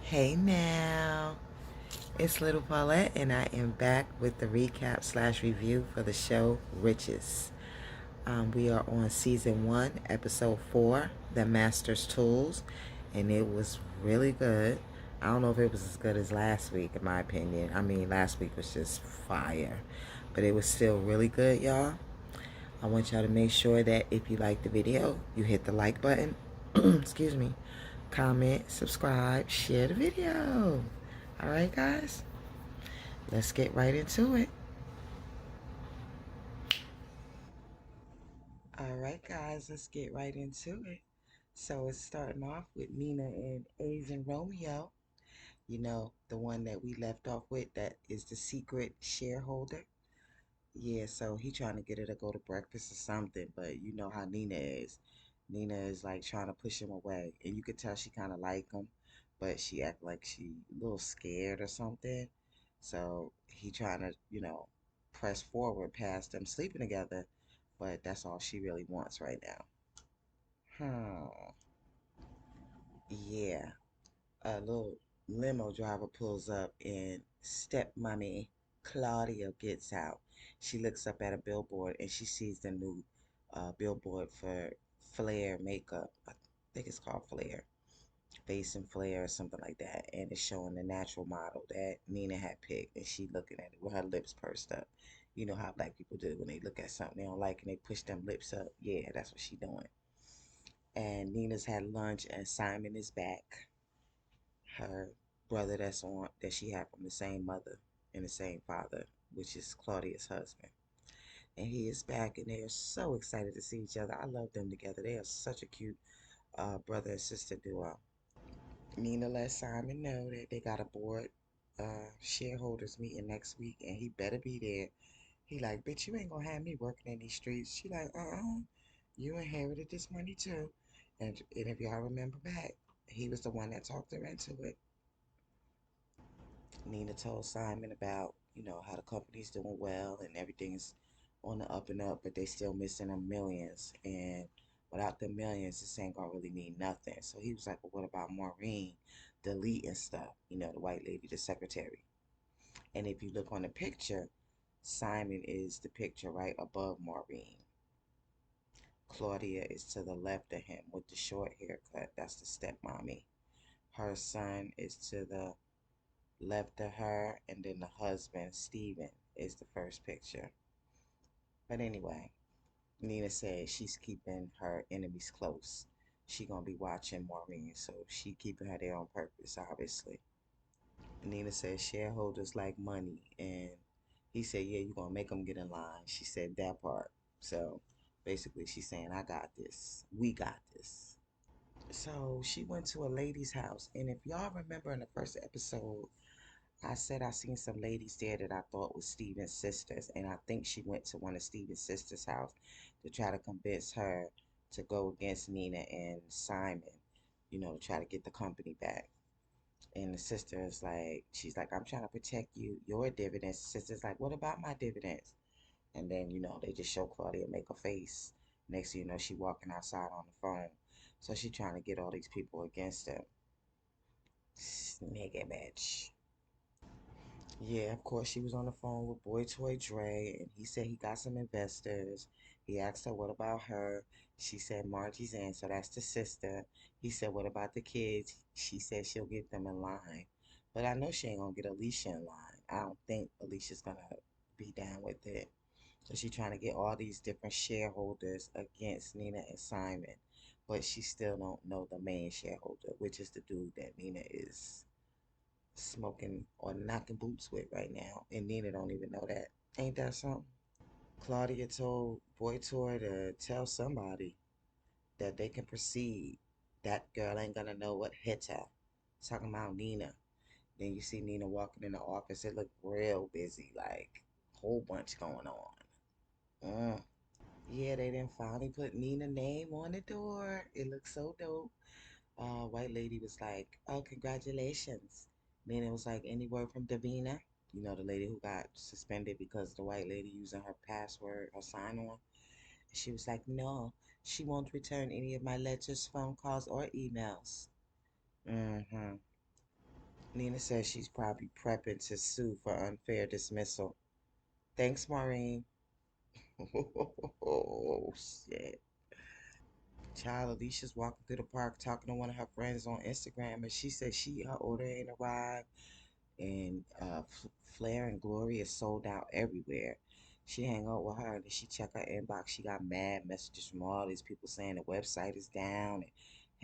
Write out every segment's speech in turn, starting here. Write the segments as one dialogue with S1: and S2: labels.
S1: Hey now, it's Little Paulette, and I am back with the recap slash review for the show Riches. We are on season 1, episode 4, The Master's Tools, and it was really good. I don't know if it was as good as last week, in my opinion. I mean, last week was just fire, but it was still really good, y'all. I want y'all to make sure that if you like the video, you hit the like button. Excuse me. Comment, subscribe, share the video. All right, guys, let's get right into it. All right, guys, let's get right into it. So it's starting off with Nina and Asian Romeo. You know, the one that we left off with that is the secret shareholder. Yeah, so he trying to get her to go to breakfast or something, but you know how Nina is. Nina is like trying to push him away, and you could tell she kind of like him, but she act like she a little scared or something. So he trying to, press forward past them sleeping together, but that's all she really wants right now. Hmm. Yeah. A little limo driver pulls up and stepmommy Claudia gets out. She looks up at a billboard and she sees the new billboard for Flare makeup. I think it's called Flare, Face and Flare or something like that. And it's showing the natural model that Nina had picked. And she looking at it with her lips pursed up. You know how black people do when they look at something they don't like and they push them lips up. Yeah, that's what she doing. And Nina's had lunch and Simon is back, her brother that she had from the same mother and the same father, which is Claudia's husband. And he is back, and they are so excited to see each other. I love them together. They are such a cute brother and sister duo. Nina let Simon know that they got a board shareholders meeting next week, and he better be there. He like, bitch, you ain't gonna have me working in these streets. She like, you inherited this money too. And if y'all remember back, he was the one that talked her into it. Nina told Simon about, how the company's doing well and everything's on the up and up, but they still missing them millions. And without the millions, this ain't gonna really mean nothing. So he was like, well, what about Maureen deleting stuff? The white lady, the secretary. And if you look on the picture, Simon is the picture right above Maureen. Claudia is to the left of him with the short haircut. That's the stepmommy. Her son is to the left of her, and then the husband, Steven, is the first picture. But anyway, Nina said she's keeping her enemies close. She gonna be watching Maureen, so she keeping her there on purpose, obviously. Nina said shareholders like money, and he said, yeah, you gonna make them get in line. She said that part. So basically, she's saying, I got this. We got this. So she went to a lady's house, and if y'all remember in the first episode, I said I seen some ladies there that I thought was Steven's sisters, and I think she went to one of Steven's sisters' house to try to convince her to go against Nina and Simon, to try to get the company back. And the sister is like, she's like, I'm trying to protect your dividends. The sister's like, what about my dividends? And then, they just show Claudia make a face. Next thing you know, she walking outside on the phone. So she trying to get all these people against her. Nigga bitch. Yeah, of course, she was on the phone with Boy Toy Dre, and he said he got some investors. He asked her, what about her? She said Margie's in, so that's the sister. He said, what about the kids? She said she'll get them in line. But I know she ain't gonna get Alicia in line. I don't think Alicia's gonna be down with it. So she's trying to get all these different shareholders against Nina and Simon. But she still don't know the main shareholder, which is the dude that Nina is smoking or knocking boots with right now, and Nina don't even know that. Ain't that something? Claudia told Boy Toy to tell somebody that they can proceed. That girl ain't gonna know what hit her. Talking about Nina. Then you see Nina walking in the office. It looked real busy, like whole bunch going on. Mm. Yeah, they didn't finally put Nina's name on the door. It looks so dope. White lady was like, "Oh, congratulations." Then it was like, "Any word from Davina?" The lady who got suspended because the white lady using her password or sign on. She was like, "No, she won't return any of my letters, phone calls, or emails." Mm-hmm. Nina says she's probably prepping to sue for unfair dismissal. Thanks, Maureen. Oh, shit. Child, Alicia's walking through the park talking to one of her friends on Instagram, and she said her order ain't arrived, and Flair and Glory is sold out everywhere. She hang out with her, and then she check her inbox. She got mad messages from all these people saying the website is down and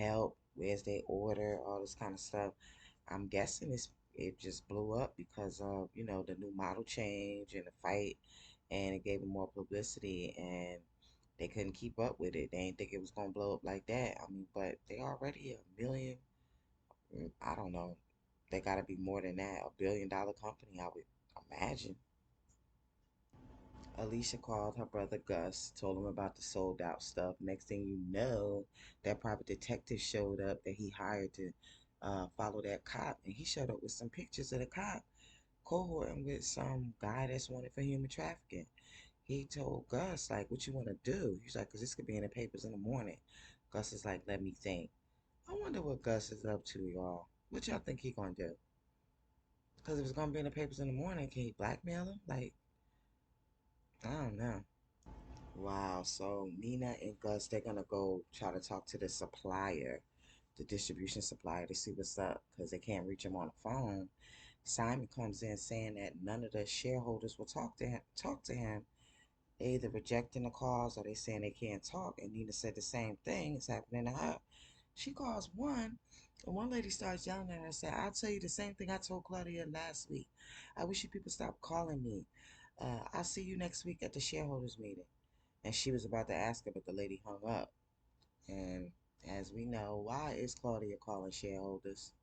S1: help, where's their order, all this kind of stuff. I'm guessing it just blew up because of the new model change and the fight, and it gave them more publicity, and they couldn't keep up with it. They didn't think it was gonna blow up like that. I mean, but they already a million. I don't know. They got to be more than that. $1 billion company, I would imagine. Alicia called her brother Gus, told him about the sold out stuff. Next thing you know, that private detective showed up that he hired to follow that cop, and he showed up with some pictures of the cop cohorting with some guy that's wanted for human trafficking. He told Gus, like, what you want to do? He's like, because this could be in the papers in the morning. Gus is like, let me think. I wonder what Gus is up to, y'all. What y'all think he gonna do? Because if it's gonna be in the papers in the morning, can he blackmail him? Like, I don't know. Wow. So Nina and Gus, they're gonna go try to talk to the supplier, the distribution supplier, to see what's up because they can't reach him on the phone. Simon comes in saying that none of the shareholders will talk to him. They either rejecting the calls or they saying they can't talk. And Nina said the same thing is happening to her. She calls one, and one lady starts yelling at her and said, I'll tell you the same thing I told Claudia last week. I wish you people stop calling me. I'll see you next week at the shareholders meeting. And she was about to ask her, but the lady hung up. And as we know, why is Claudia calling shareholders?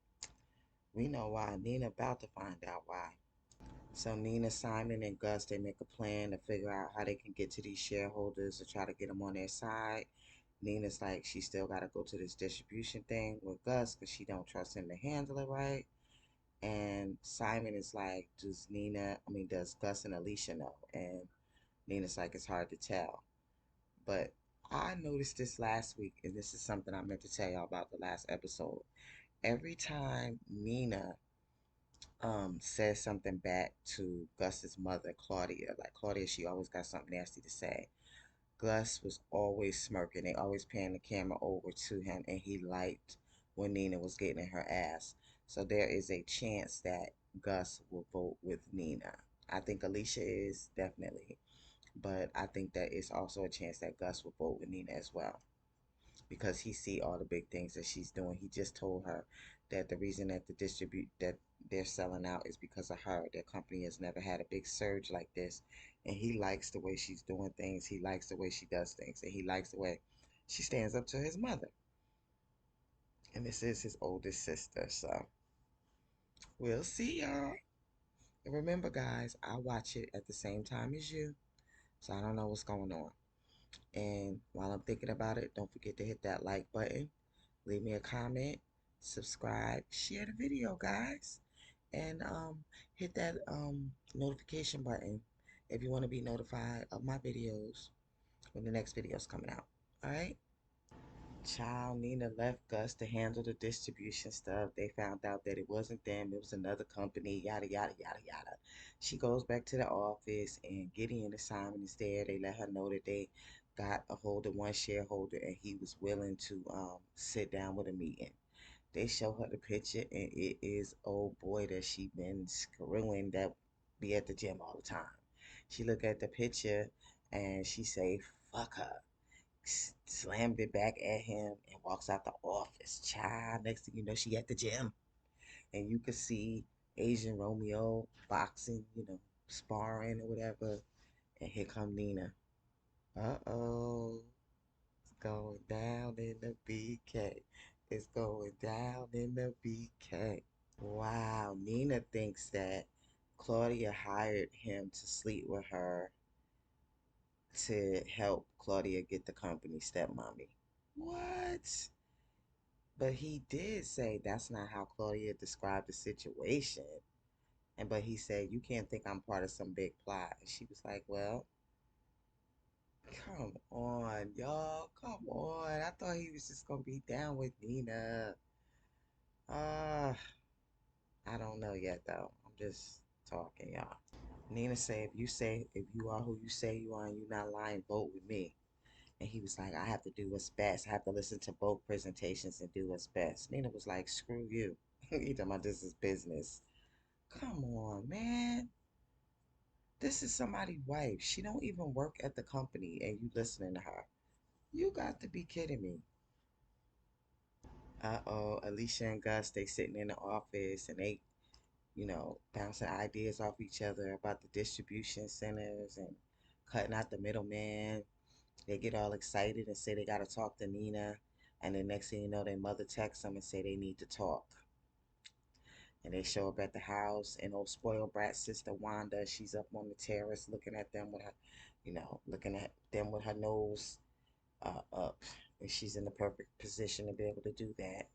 S1: We know why. Nina about to find out why. So Nina, Simon, and Gus, they make a plan to figure out how they can get to these shareholders to try to get them on their side. Nina's like, she still got to go to this distribution thing with Gus because she don't trust him to handle it right. And Simon is like, does Gus and Alicia know? And Nina's like, it's hard to tell. But I noticed this last week, and this is something I meant to tell y'all about the last episode. Every time Nina says something back to Gus's mother, Claudia, like Claudia, she always got something nasty to say. Gus was always smirking. They always panned the camera over to him, and he liked when Nina was getting in her ass. So there is a chance that Gus will vote with Nina. I think Alicia is definitely, but I think that it's also a chance that Gus will vote with Nina as well because he see all the big things that she's doing. He just told her that the reason that they're selling out is because of her. Their company has never had a big surge like this, and he likes the way she's doing things. He likes the way she does things, and he likes the way she stands up to his mother. And this is his oldest sister, so we'll see y'all. And remember, guys, I watch it at the same time as you, so I don't know what's going on. And while I'm thinking about it, don't forget to hit that like button, leave me a comment, subscribe, share the video, guys, and hit that notification button if you want to be notified of my videos when the next video is coming out. All right. Child, Nina left Gus to handle the distribution stuff. They found out that it wasn't them, it was another company, yada, yada, yada, yada. She goes back to the office, and Gideon and Simon is there. They let her know that they got a hold of one shareholder and he was willing to sit down with a meeting. They show her the picture, and it is old boy that she been screwing that be at the gym all the time. She look at the picture and she say, fuck her, slammed it back at him and walks out the office. Child, next thing you know, she at the gym. And you could see Asian Romeo boxing, sparring or whatever. And here come Nina. Uh-oh. It's going down in the BK. It's going down in the BK. Wow. Nina thinks that Claudia hired him to sleep with her to help Claudia get the company stepmommy. What? But he did say that's not how Claudia described the situation. But he said, you can't think I'm part of some big plot. And she was like, well, come on, y'all. Come on. I thought he was just gonna be down with Nina. Uh, I don't know yet though. I'm just talking, y'all. Nina said, if you are who you say you are and you're not lying, vote with me. And he was like, I have to do what's best. I have to listen to both presentations and do what's best. Nina was like, screw you. You talking about this is business. Come on, man. This is somebody's wife. She don't even work at the company and you listening to her. You got to be kidding me. Uh-oh, Alicia and Gus, they sitting in the office and they, bouncing ideas off each other about the distribution centers and cutting out the middleman. They get all excited and say they got to talk to Nina. And the next thing you know, their mother texts them and say they need to talk. And they show up at the house, and old spoiled brat sister Wanda, she's up on the terrace looking at them with her, looking at them with her nose up. And she's in the perfect position to be able to do that.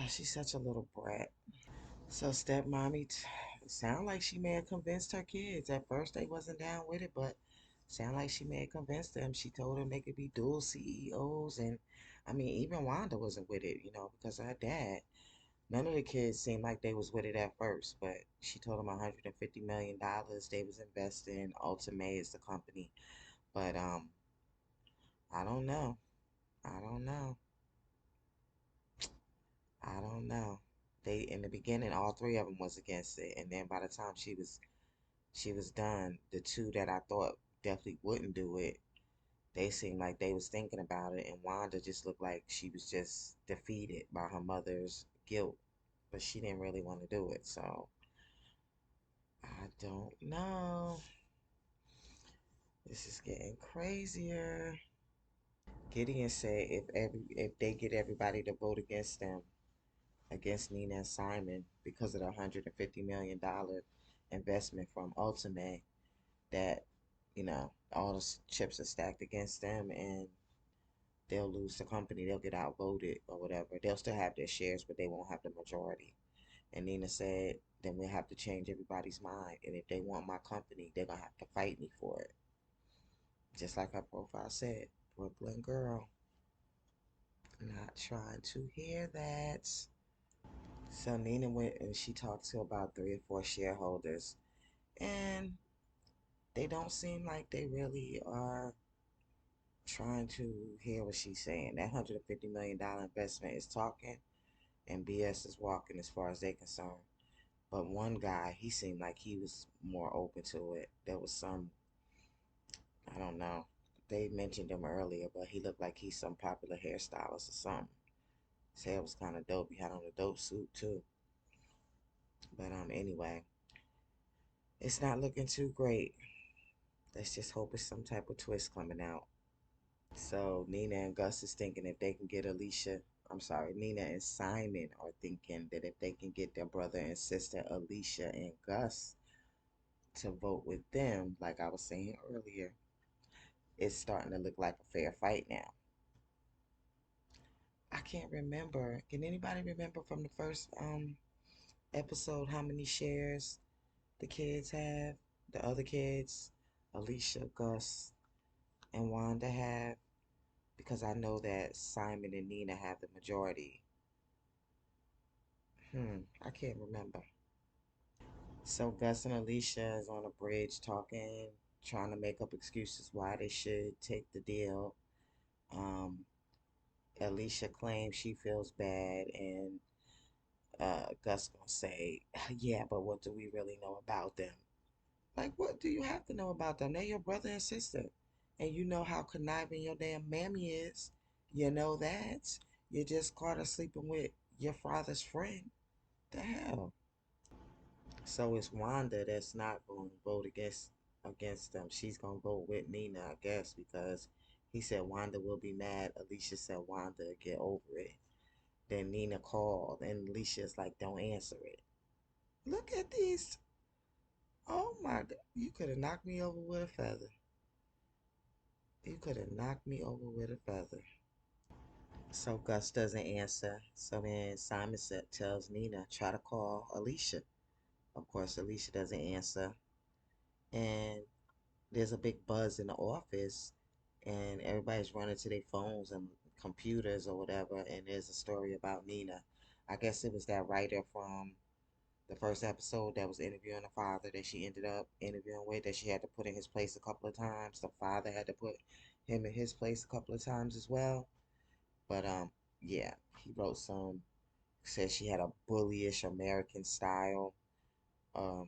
S1: She's such a little brat. So stepmommy, sound like she may have convinced her kids. At first they wasn't down with it, but sound like she may have convinced them. She told them they could be dual CEOs, and I mean even Wanda wasn't with it, because of her dad. None of the kids seemed like they was with it at first, but she told them $150 million they was investing. Ultimate is the company, but I don't know. I don't know. I don't know. They in the beginning, all three of them was against it, and then by the time she was done, the two that I thought definitely wouldn't do it, they seemed like they was thinking about it, and Wanda just looked like she was just defeated by her mother's guilt, but she didn't really want to do it. So I don't know. This is getting crazier. Gideon said if they get everybody to vote against them, against Nina and Simon because of the $150 million investment from Ultimate, that all the chips are stacked against them and they'll lose the company. They'll get outvoted or whatever. They'll still have their shares, but they won't have the majority. And Nina said, then we'll have to change everybody's mind. And if they want my company, they're going to have to fight me for it. Just like her profile said, Brooklyn girl. Not trying to hear that. So Nina went and she talked to about 3 or 4 shareholders. And they don't seem like they really are trying to hear what she's saying. That $150 million investment is talking and BS is walking as far as they're concerned. But one guy, he seemed like he was more open to it. There was some, I don't know, they mentioned him earlier, but he looked like he's some popular hairstylist or something. His hair was kind of dope. He had on a dope suit too. But anyway, it's not looking too great. Let's just hope it's some type of twist coming out. So Nina and Gus is thinking if they can get Nina and Simon are thinking that if they can get their brother and sister Alicia and Gus to vote with them, like I was saying earlier, it's starting to look like a fair fight now. I can't remember. Can anybody remember from the first episode how many shares the kids have? The other kids, Alicia, Gus, and Wanda have? Because I know that Simon and Nina have the majority. I can't remember. So Gus and Alicia is on a bridge talking, trying to make up excuses why they should take the deal. Um, Alicia claims she feels bad, and Gus gonna say, "Yeah, but what do we really know about them? Like, what do you have to know about them? They're your brother and sister, and you know how conniving your damn mammy is. You know that. You just caught her sleeping with your father's friend. The hell." So it's Wanda that's not going to vote against them. She's going to vote with Nina, I guess, because he said Wanda will be mad. Alicia said Wanda get over it. Then Nina called, and Alicia's like, "Don't answer it." Look at these. Oh my God. You could have knocked me over with a feather. You could have knocked me over with a feather. So Gus doesn't answer. So then Simon tells Nina, try to call Alicia. Of course, Alicia doesn't answer. And there's a big buzz in the office, and everybody's running to their phones and computers or whatever. And there's a story about Nina. I guess it was that writer from the first episode that was interviewing the father that she ended up interviewing with, that she had to put in his place a couple of times. The father had to put him in his place a couple of times as well. But yeah, he wrote some, said she had a bullyish American style. Um,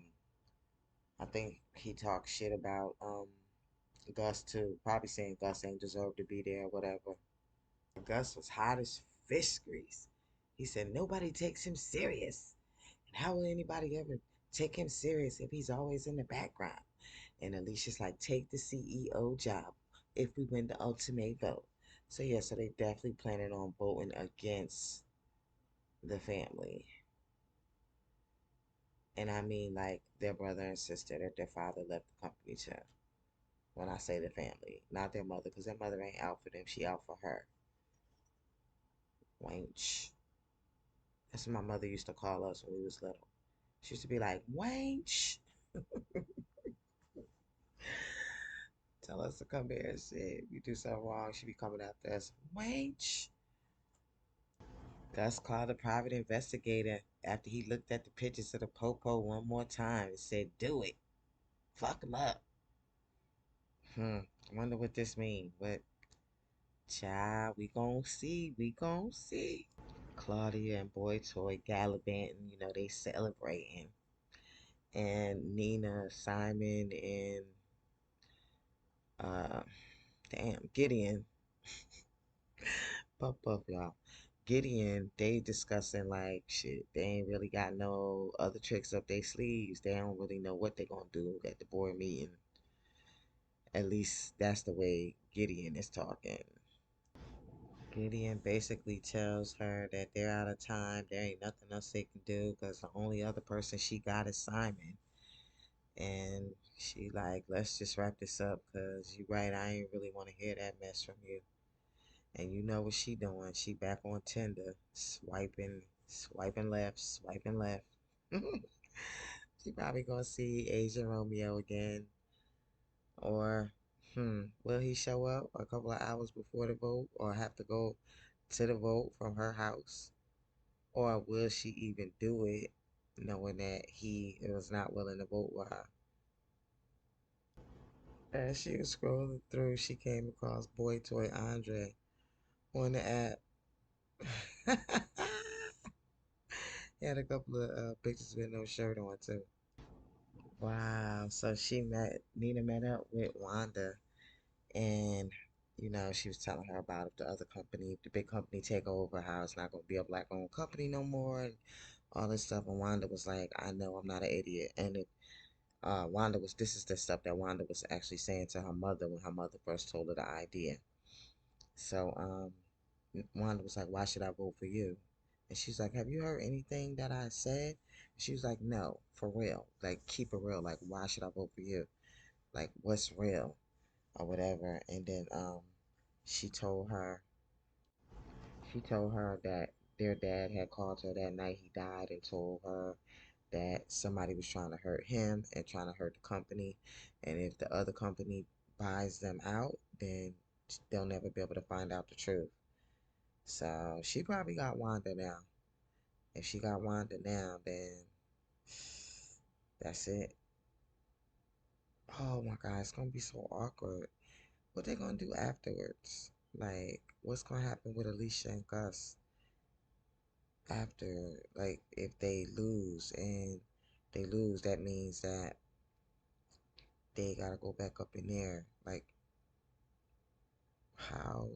S1: I think he talked shit about Gus too, probably saying Gus ain't deserve to be there or whatever. Gus was hot as fish grease. He said nobody takes him serious. And how will anybody ever take him serious if he's always in the background? And Alicia's like, take the CEO job if we win the ultimate vote. So yeah, so they definitely planning on voting against the family. And I mean like their brother and sister that their father left the company to. When I say the family, not their mother, because their mother ain't out for them. She out for her. Wench. That's what my mother used to call us when we was little. She used to be like, wench. Tell us to come here and shit. If you do something wrong, she be coming after us. Wench. Gus called a private investigator after he looked at the pictures of the popo one more time and said, do it. Fuck him up. I wonder what this means. But, child, we gon' see. We gon' see. Claudia and Boy Toy gallivanting, they celebrating. And Nina, Simon, and uh Gideon, puff y'all. Gideon, they discussing like shit. They ain't really got no other tricks up their sleeves. They don't really know what they gonna do at the board meeting. At least that's the way Gideon is talking. Gideon basically tells her that they're out of time. There ain't nothing else they can do because the only other person she got is Simon. And she like, let's just wrap this up because you right, I ain't really want to hear that mess from you. And you know what she doing. She back on Tinder, swiping left, swiping left. She probably gonna see Asian Romeo again. Or, will he show up a couple of hours before the vote or have to go to the vote from her house? Or will she even do it knowing that he was not willing to vote with her? As she was scrolling through, she came across Boy Toy Andre on the app. He had a couple of pictures with no shirt on too. Wow. So Nina met up with Wanda, and she was telling her about if the other company, if the big company take over, how it's not gonna be a black owned company no more, and all this stuff. And Wanda was like, I know, I'm not an idiot. And this is the stuff that Wanda was actually saying to her mother when her mother first told her the idea. So Wanda was like, why should I vote for you? And she's like, have you heard anything that I said? She was like, no, for real. Like, keep it real. Like, why should I vote for you? Like, what's real? Or whatever. And then she told her that their dad had called her that night he died and told her that somebody was trying to hurt him and trying to hurt the company. And if the other company buys them out, then they'll never be able to find out the truth. So she probably got Wanda now. If she got Wanda now, then that's it. Oh my God, it's gonna be so awkward. What they gonna do afterwards? Like, what's gonna happen with Alicia and Gus after? Like, if they lose and they lose, that means that they gotta go back up in there. Like, how?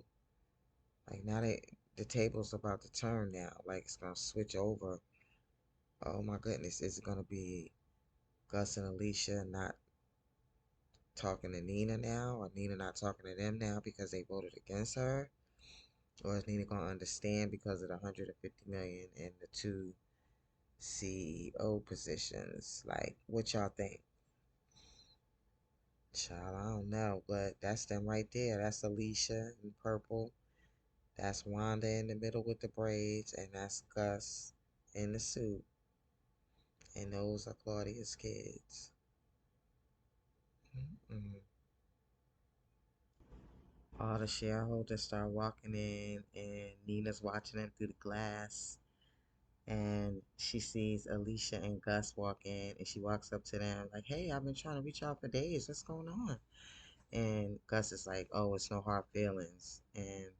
S1: Like now the table's about to turn now. Like it's gonna switch over. Oh my goodness, is it gonna be Gus and Alicia not talking to Nina now, or Nina not talking to them now because they voted against her? Or is Nina gonna understand because of the 150 million and the two CEO positions? Like, what y'all think? Child, I don't know, but that's them right there. That's Alicia in purple. That's Wanda in the middle with the braids, and that's Gus in the suit. And those are Claudia's kids. Mm-mm. All the shareholders start walking in, and Nina's watching them through the glass. And she sees Alicia and Gus walk in, and she walks up to them like, "Hey, I've been trying to reach out for days. What's going on?" And Gus is like, "Oh, it's no hard feelings." And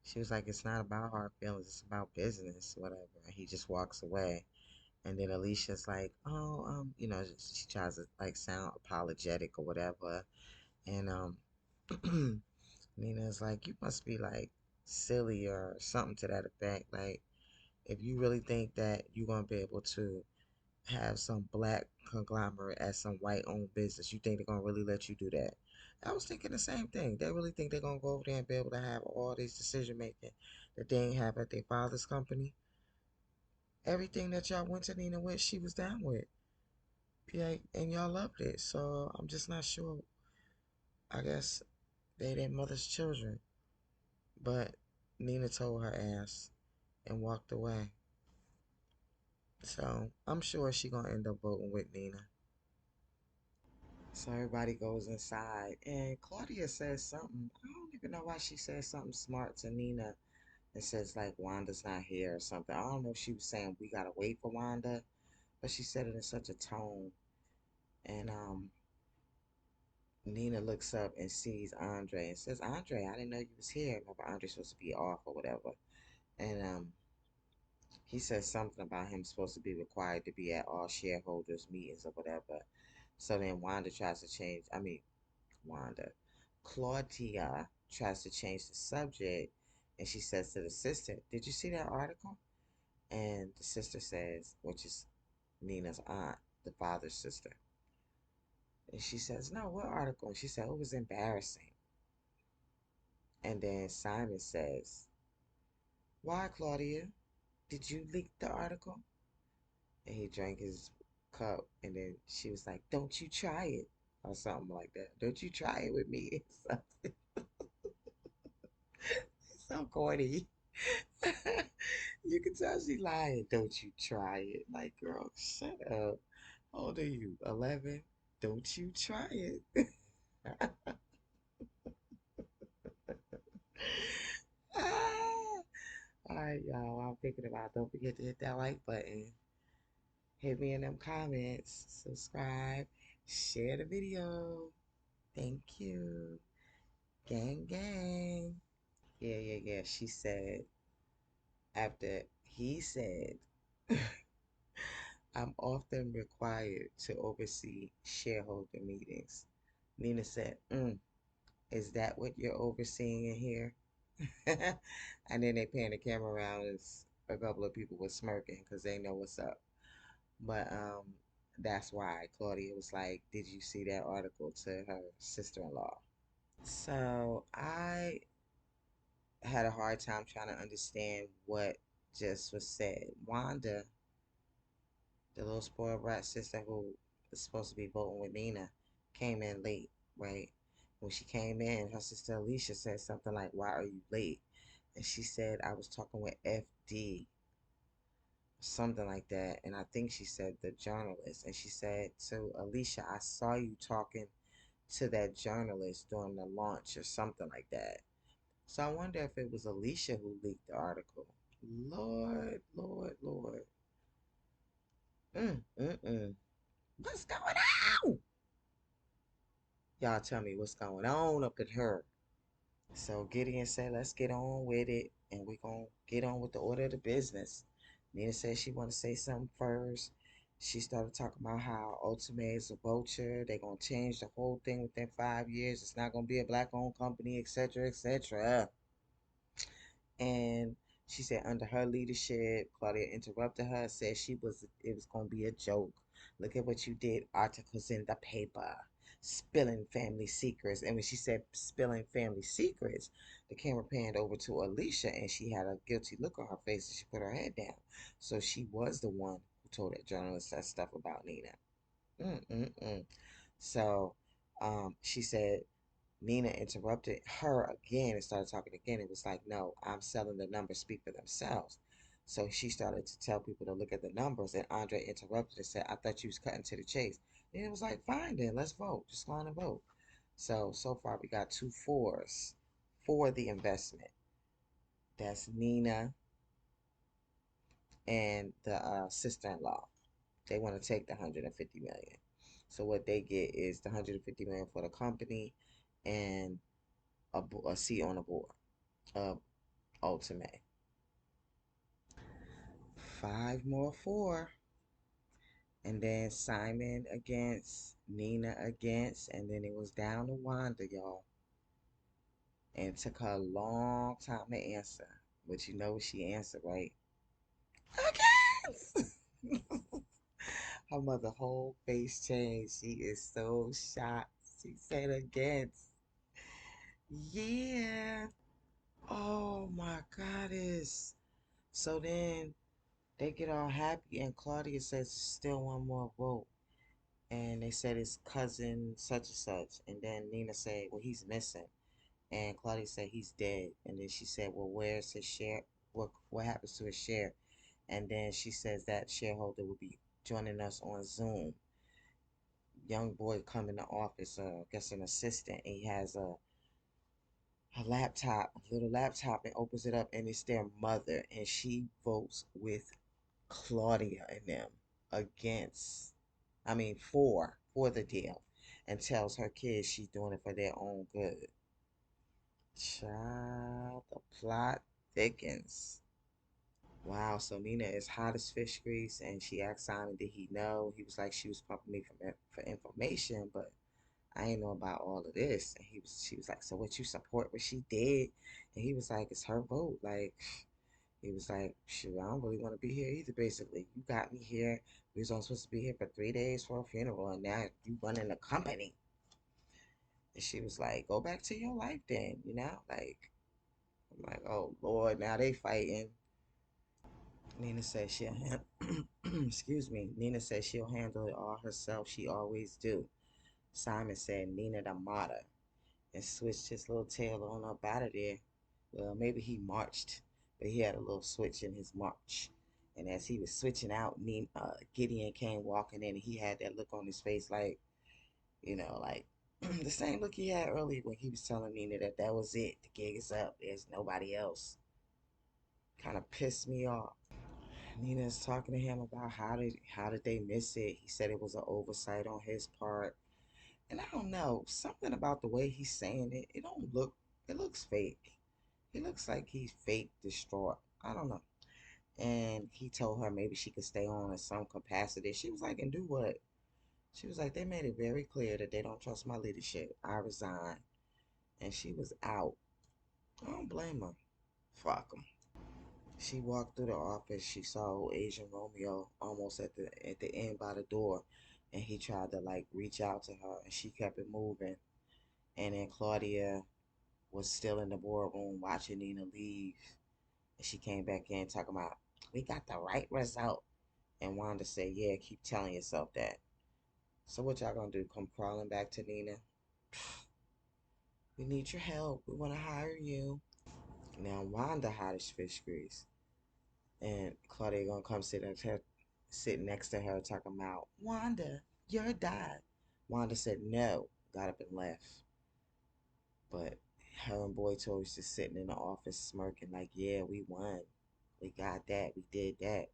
S1: she was like, "It's not about hard feelings. It's about business, whatever." And he just walks away. And then Alicia's like, "Oh, she tries to like sound apologetic or whatever." And Nina's like, "You must be like silly or something to that effect. Like, if you really think that you're gonna be able to have some black conglomerate as some white owned business, you think they're gonna really let you do that?" I was thinking the same thing. They really think they're gonna go over there and be able to have all these decision making that they ain't have at their father's company? Everything that y'all went to Nina with, she was down with. Yeah, and y'all loved it. So I'm just not sure. I guess they their mother's children. But Nina told her ass and walked away. So I'm sure she gonna end up voting with Nina. So everybody goes inside, and Claudia says something. I don't even know why she says something smart to Nina. It says like Wanda's not here or something. I don't know if she was saying we gotta wait for Wanda, but she said it in such a tone. And Nina looks up and sees Andre and says, "Andre, I didn't know you was here." Remember, Andre's supposed to be off or whatever. And he says something about him supposed to be required to be at all shareholders meetings or whatever. So then Wanda tries to change. I mean, Wanda. Claudia tries to change the subject, and she says to the sister, "Did you see that article?" And the sister says, which is Nina's aunt, the father's sister. And she says, "No, what article?" And she said, "Oh, it was embarrassing." And then Simon says, "Why, Claudia? Did you leak the article?" And he drank his cup, and then she was like, "Don't you try it," or something like that. "Don't you try it with me." It's so corny. You can tell she lying. "Don't you try it." Like, girl, shut up. How old are you? 11? Don't you try it. Ah. All right, y'all. I'm thinking about. Don't forget to hit that like button. Hit me in them comments. Subscribe. Share the video. Thank you. Gang, gang. Yeah, yeah, yeah. She said, after he said, "I'm often required to oversee shareholder meetings." Nina said, "Is that what you're overseeing in here?" And then they pan the camera around as a couple of people were smirking because they know what's up. But that's why Claudia was like, "Did you see that article?" to her sister-in-law. So I had a hard time trying to understand what just was said. Wanda, the little spoiled brat sister who was supposed to be voting with Nina, came in late, right? When she came in, her sister Alicia said something like, "Why are you late?" And she said, "I was talking with FD," something like that. And I think she said the journalist. And she said to Alicia, "I saw you talking to that journalist during the launch," or something like that. So I wonder if it was Alicia who leaked the article. Lord, Lord, Lord. Mm. What's going on? Y'all tell me what's going on up in her. So Gideon said, "Let's get on with it, and we're gonna get on with the order of the business." Nina said she want to say something first. She started talking about how Ultimate is a vulture. They're gonna change the whole thing within 5 years. It's not gonna be a black-owned company, etc., etc. And she said under her leadership, Claudia interrupted her, said it was gonna be a joke. "Look at what you did, articles in the paper, spilling family secrets." And when she said spilling family secrets, the camera panned over to Alicia, and she had a guilty look on her face, and she put her head down. So she was the one who told that journalist that stuff about Nina. Mm-mm-mm. So she said Nina interrupted her again and started talking again. It was like, "No, I'm selling the numbers speak for themselves." So she started to tell people to look at the numbers, and Andre interrupted and said, "I thought you was cutting to the chase." And it was like, "Fine then, let's vote. Just go on and vote." So far we got two fours for the investment. That's Nina and the sister-in-law. They want to take the 150 million. So what they get is the 150 million for the company and a seat on the board of Ultimate. Five more four. And then Simon against, Nina against, and then it was down to Wanda, y'all. And it took her a long time to answer. But you know what she answered, right? Against! Her mother whole face changed. She is so shocked. She said against. Yeah. Oh my goddess. So then they get all happy and Claudia says still one more vote. And they said it's cousin such and such. And then Nina said, well, he's missing. And Claudia said he's dead. And then she said, well, where's his share? What happens to his share? And then she says that shareholder will be joining us on Zoom. Young boy come in the office, I guess an assistant, and he has a laptop, a little laptop, and opens it up, and it's their mother, and she votes with Claudia and them against, I mean, for the deal, and tells her kids she's doing it for their own good. Child, the plot thickens. Wow, so Nina is hot as fish grease, and she asked Simon, did he know? He was like, she was pumping me for information, but I ain't know about all of this. And she was like, so what you support what she did? And he was like, it's her vote. Like, he was like, shoot, I don't really want to be here either, basically. You got me here. We was all supposed to be here for 3 days for a funeral, and now you running the company. And she was like, go back to your life then, you know? Like, I'm like, oh, Lord, now they fighting. Nina said she'll excuse me. Nina said she'll handle it all herself. She always do. Simon said Nina the martyr and switched his little tail on up out of there. Well, maybe he marched, but he had a little switch in his march. And as he was switching out, Gideon came walking in, and he had that look on his face like, like the same look he had earlier when he was telling Nina that that was it. The gig is up. There's nobody else. Kind of pissed me off. Nina's talking to him about how did they miss it. He said it was an oversight on his part. And I don't know, something about the way he's saying it, it looks fake. He looks like he's fake distraught. I don't know. And he told her maybe she could stay on in some capacity. She was like, and do what? She was like, they made it very clear that they don't trust my leadership. I resign. And she was out. I don't blame her. Fuck them. She walked through the office. She saw old Asian Romeo almost at the end by the door, and he tried to like reach out to her, and she kept it moving. And then Claudia was still in the boardroom watching Nina leave, and she came back in talking about we got the right result. And Wanda said, "Yeah, keep telling yourself that." So what y'all gonna do? Come crawling back to Nina? We need your help. We want to hire you. Now Wanda hot as fish grease. And Claudia gonna come sit next to her, talking about Wanda, you're dad. Wanda said no, got up and left. But her and Boy Toy was just sitting in the office smirking, like, yeah, we won. We got that. We did that.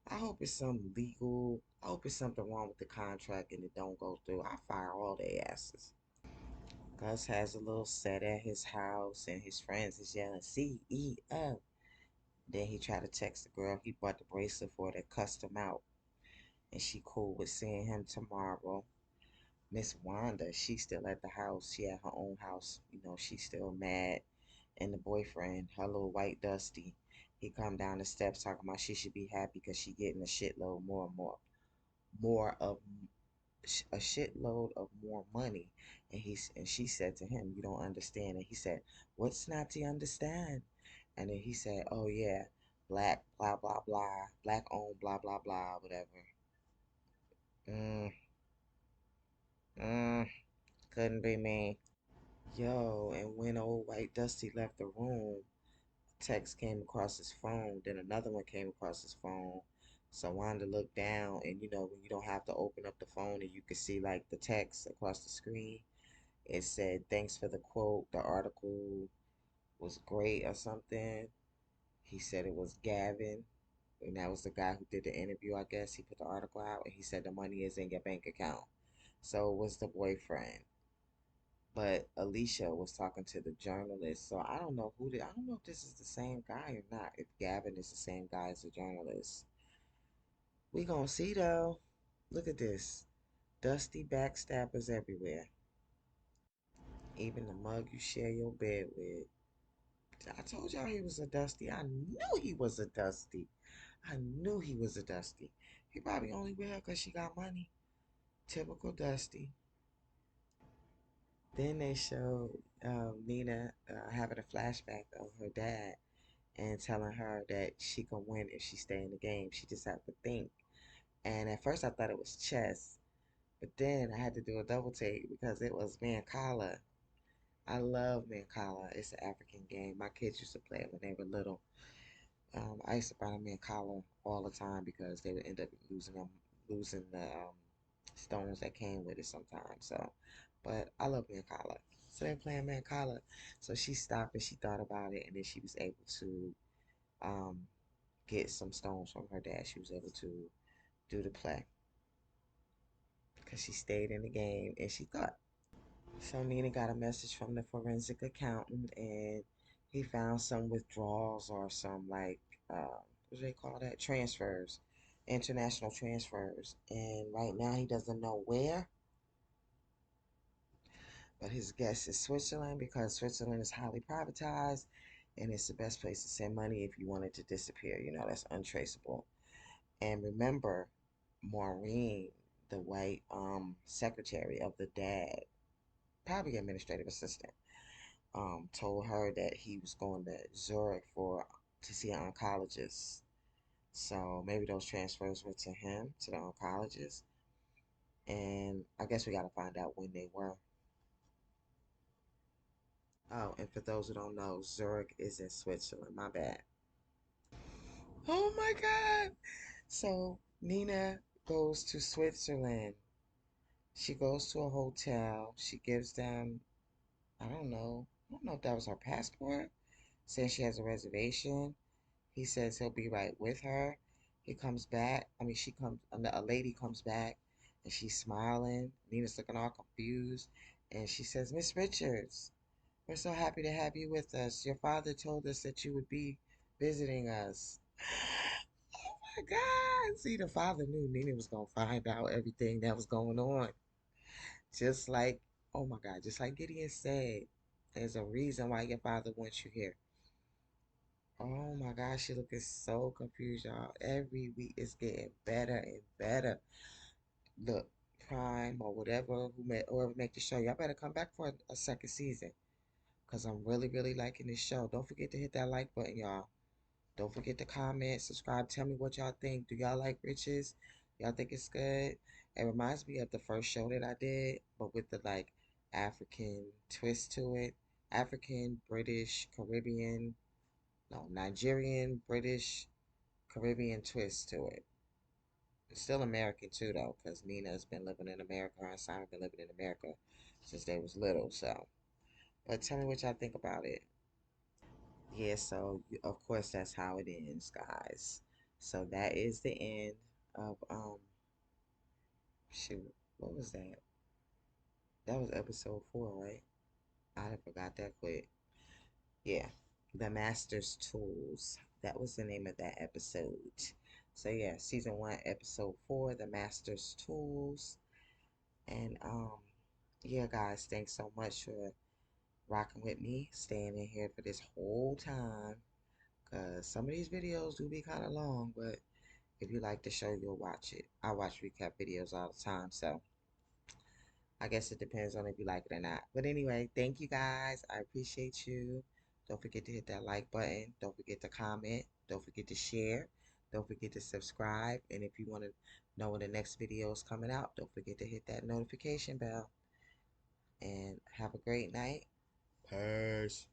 S1: I hope it's some legal. I hope it's something wrong with the contract and it don't go through. I fire all their asses. Gus has a little set at his house, and his friends is yelling CEO. Then he tried to text the girl he bought the bracelet for that cussed him out, and she cool with seeing him tomorrow. Miss Wanda, she's still at the house. She at her own house. She's still mad. And the boyfriend, her little white Dusty, he come down the steps talking about she should be happy because she getting a shitload more of a shitload of more money. And she said to him, "You don't understand." And he said, "What's not to understand?" And then he said, "Oh yeah, black blah blah blah, black owned blah blah blah, whatever." Mm, mm, couldn't be me. Yo, and when old white Dusty left the room, a text came across his phone. Then another one came across his phone. So Wanda looked down, and when you don't have to open up the phone and you can see like the text across the screen, it said, "Thanks for the quote. The article was great," or something. He said it was Gavin. And that was the guy who did the interview, I guess. He put the article out and he said the money is in your bank account. So it was the boyfriend. But Alicia was talking to the journalist. So I don't know I don't know if this is the same guy or not. If Gavin is the same guy as the journalist. We gonna see though. Look at this. Dusty backstabbers everywhere. Even the mug you share your bed with. I told y'all he was a Dusty. I knew he was a Dusty. I knew he was a Dusty. He probably only with her because she got money. Typical Dusty. Then they showed Nina having a flashback of her dad and telling her that she can win if she stay in the game. She just have to think. And at first I thought it was chess, but then I had to do a double take because it was Mancala. I love Mancala. It's an African game. My kids used to play it when they were little. I used to buy them Mancala all the time because they would end up losing the stones that came with it sometimes. So, but I love Mancala. So they're playing Mancala. So she stopped and she thought about it, and then she was able to um, get some stones from her dad. She was able to do the play because she stayed in the game and she thought. So Nina got a message from the forensic accountant, and he found some withdrawals or some like what do they call that? Transfers, international transfers. And right now he doesn't know where, but his guess is Switzerland because Switzerland is highly privatized, and it's the best place to send money if you want it to disappear. You know, that's untraceable. And remember, Maureen, the white secretary of the dad, probably administrative assistant, told her that he was going to Zurich for to see an oncologist. So maybe those transfers were to him, to the oncologist. And I guess we got to find out when they were. Oh, and for those who don't know, Zurich is in Switzerland. My bad. Oh my God. So Nina goes to Switzerland. She goes to a hotel. She gives them, I don't know if that was her passport, saying she has a reservation. He says he'll be right with her. He comes back. I mean, a lady comes back and she's smiling. Nina's looking all confused. And she says, Miss Richards, we're so happy to have you with us. Your father told us that you would be visiting us. Oh my God. See, the father knew Nina was going to find out everything that was going on. Just like, oh my God, just like Gideon said, there's a reason why your father wants you here. Oh my gosh, she looking so confused, y'all. Every week it's getting better and better. Look, Prime or whoever make the show, y'all better come back for a second season. Cause I'm really, really liking this show. Don't forget to hit that like button, y'all. Don't forget to comment, subscribe, tell me what y'all think. Do y'all like Riches? Y'all think it's good? It reminds me of the first show that I did, but with the like African twist to it. African, British, Caribbean, no, Nigerian, British, Caribbean twist to it. It's still American too, though, because Nina's been living in America and Simon been living in America since they was little. So, but tell me what y'all think about it. Yeah, so of course that's how it ends, guys. So that is the end of shoot, what was that? That was episode 4, right? I forgot that quick. Yeah, the Master's Tools. That was the name of that episode. So yeah, season 1, episode 4, the Master's Tools. And yeah, guys, thanks so much for rocking with me, staying in here for this whole time. Cause some of these videos do be kind of long, but if you like the show, you'll watch it. I watch recap videos all the time, so I guess it depends on if you like it or not. But anyway, thank you guys. I appreciate you. Don't forget to hit that like button. Don't forget to comment. Don't forget to share. Don't forget to subscribe. And if you want to know when the next video is coming out, don't forget to hit that notification bell. And have a great night. Peace.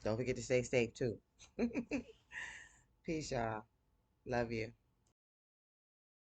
S1: Don't forget to stay safe too. Peace, y'all. Love you.